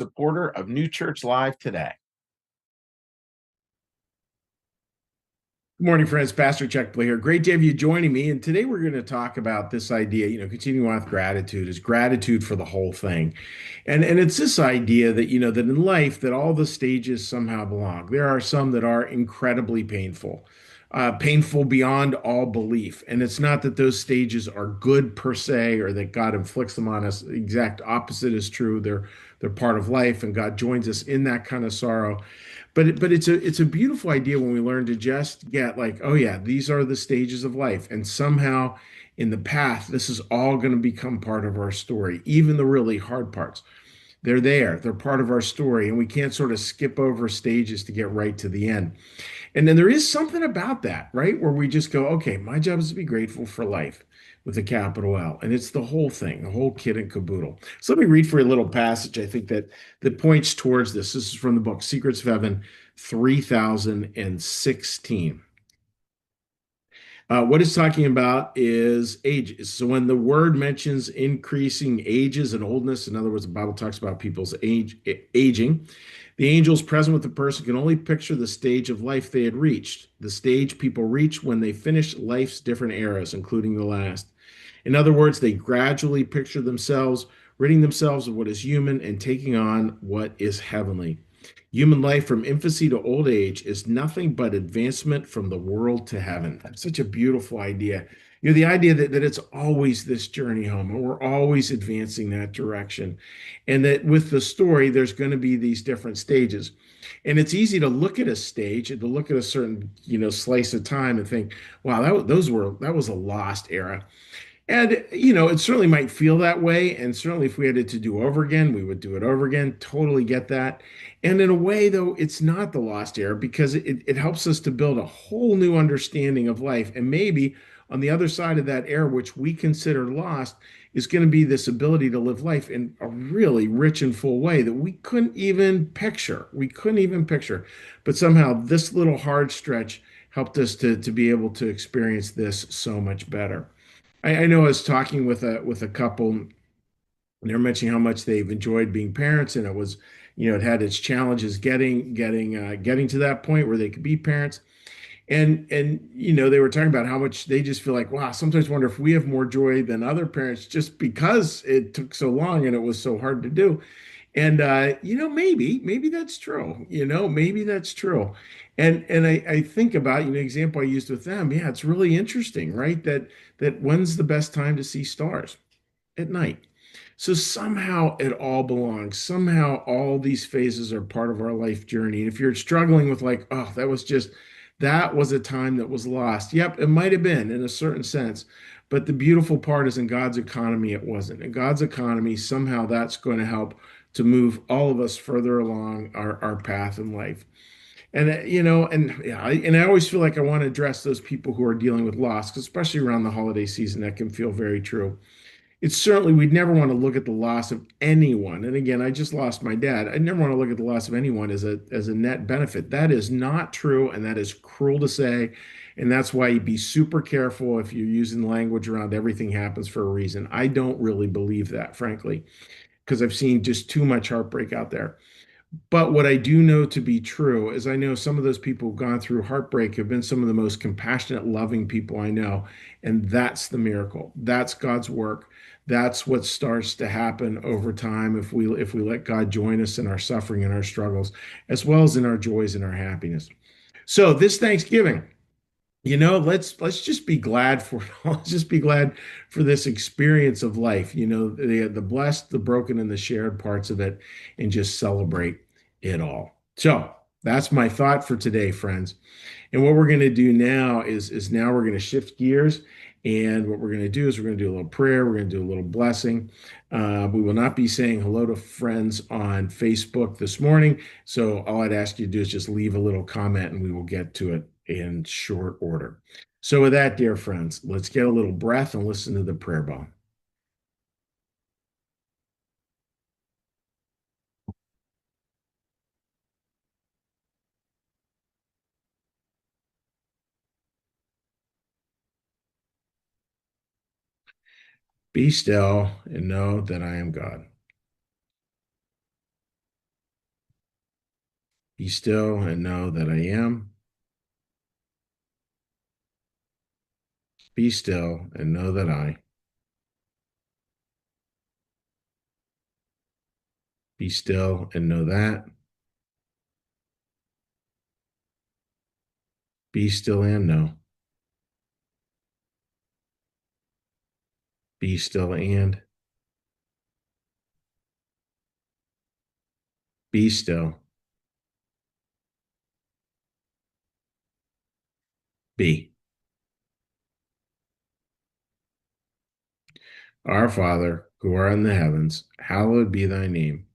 Supporter of New Church Live today. Good morning, friends. Pastor Chuck Blair here. Great to have you joining me. And today we're going to talk about this idea, continuing on with gratitude is gratitude for the whole thing. And it's this idea that, that in life that all the stages somehow belong. There are some that are incredibly painful, painful beyond all belief. And it's not that those stages are good per se or that God inflicts them on us. The exact opposite is true. They're part of life, and God joins us in that kind of sorrow. But it's a beautiful idea when we learn to just get like, oh yeah, these are the stages of life, and somehow in the path, this is all going to become part of our story, even the really hard parts. They're there, they're part of our story, and we can't sort of skip over stages to get right to the end. And then there is something about that, right? Where we just go, okay, my job is to be grateful for life with a capital L. And it's the whole thing, the whole kit and caboodle. So let me read for you a little passage I think that points towards this. This is from the book Secrets of Heaven, 3016. What it's talking about is ages. So when the word mentions increasing ages and oldness, in other words, the Bible talks about people's aging, the angels present with the person can only picture the stage of life they had reached, the stage people reach when they finish life's different eras, including the last. In other words, they gradually picture themselves ridding themselves of what is human and taking on what is heavenly. Human life from infancy to old age is nothing but advancement from the world to heaven. That's such a beautiful idea. The idea that it's always this journey home, and we're always advancing that direction. And that with the story, there's going to be these different stages. And it's easy to look at a stage and to look at a certain, slice of time and think, wow, that was a lost era. And, it certainly might feel that way. And certainly, if we had it to do over again, we would do it over again. Totally get that. And in a way, though, it's not the lost era because it helps us to build a whole new understanding of life. And maybe on the other side of that era, which we consider lost, is going to be this ability to live life in a really rich and full way that we couldn't even picture. We couldn't even picture. But somehow, this little hard stretch helped us to be able to experience this so much better. I know I was talking with a couple, and they're mentioning how much they've enjoyed being parents, and it was, it had its challenges getting to that point where they could be parents. And they were talking about how much they just feel like, wow, sometimes wonder if we have more joy than other parents just because it took so long and it was so hard to do. And maybe that's true. Maybe that's true. And I think about, example I used with them. Yeah, it's really interesting, right? That when's the best time to see stars? At night. So somehow it all belongs. Somehow all these phases are part of our life journey. And if you're struggling with like, oh, that was a time that was lost. Yep, it might have been in a certain sense. But the beautiful part is in God's economy, it wasn't. In God's economy, somehow that's going to help to move all of us further along our path in life. And and yeah, I always feel like I want to address those people who are dealing with loss, especially around the holiday season. That can feel very true. It's certainly, we'd never want to look at the loss of anyone. And again, I just lost my dad. I never want to look at the loss of anyone as a net benefit. That is not true, and that is cruel to say. And that's why you be super careful if you're using language around everything happens for a reason. I don't really believe that, frankly, because I've seen just too much heartbreak out there. But what I do know to be true is I know some of those people who've gone through heartbreak have been some of the most compassionate, loving people I know. And that's the miracle. That's God's work. That's what starts to happen over time if we let God join us in our suffering and our struggles, as well as in our joys and our happiness. So this Thanksgiving, let's just be glad for let's just be glad for this experience of life, the blessed, the broken, and the shared parts of it, and just celebrate it all. So that's my thought for today, friends. And what we're going to do now is now we're going to shift gears. And what we're going to do is we're going to do a little prayer. We're going to do a little blessing. We will not be saying hello to friends on Facebook this morning. So all I'd ask you to do is just leave a little comment and we will get to it in short order. So with that, dear friends, let's get a little breath and listen to the prayer bomb. Be still and know that I am God. Be still and know that I am. Be still and know that I. Be still and know that. Be still and know. Be still and. Be still. Be. Our Father, who art in the heavens, hallowed be thy name.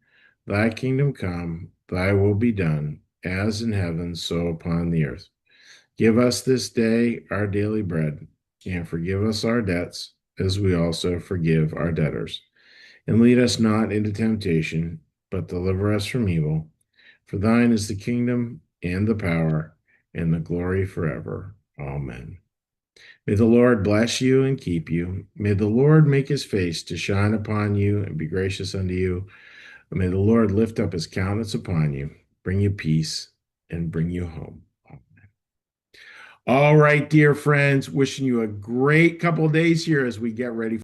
Thy kingdom come, thy will be done, as in heaven, so upon the earth. Give us this day our daily bread, and forgive us our debts, as we also forgive our debtors. And lead us not into temptation, but deliver us from evil. For thine is the kingdom, and the power, and the glory forever. Amen. May the Lord bless you and keep you. May the Lord make his face to shine upon you and be gracious unto you. May the Lord lift up his countenance upon you, bring you peace, and bring you home. All right, dear friends, wishing you a great couple of days here as we get ready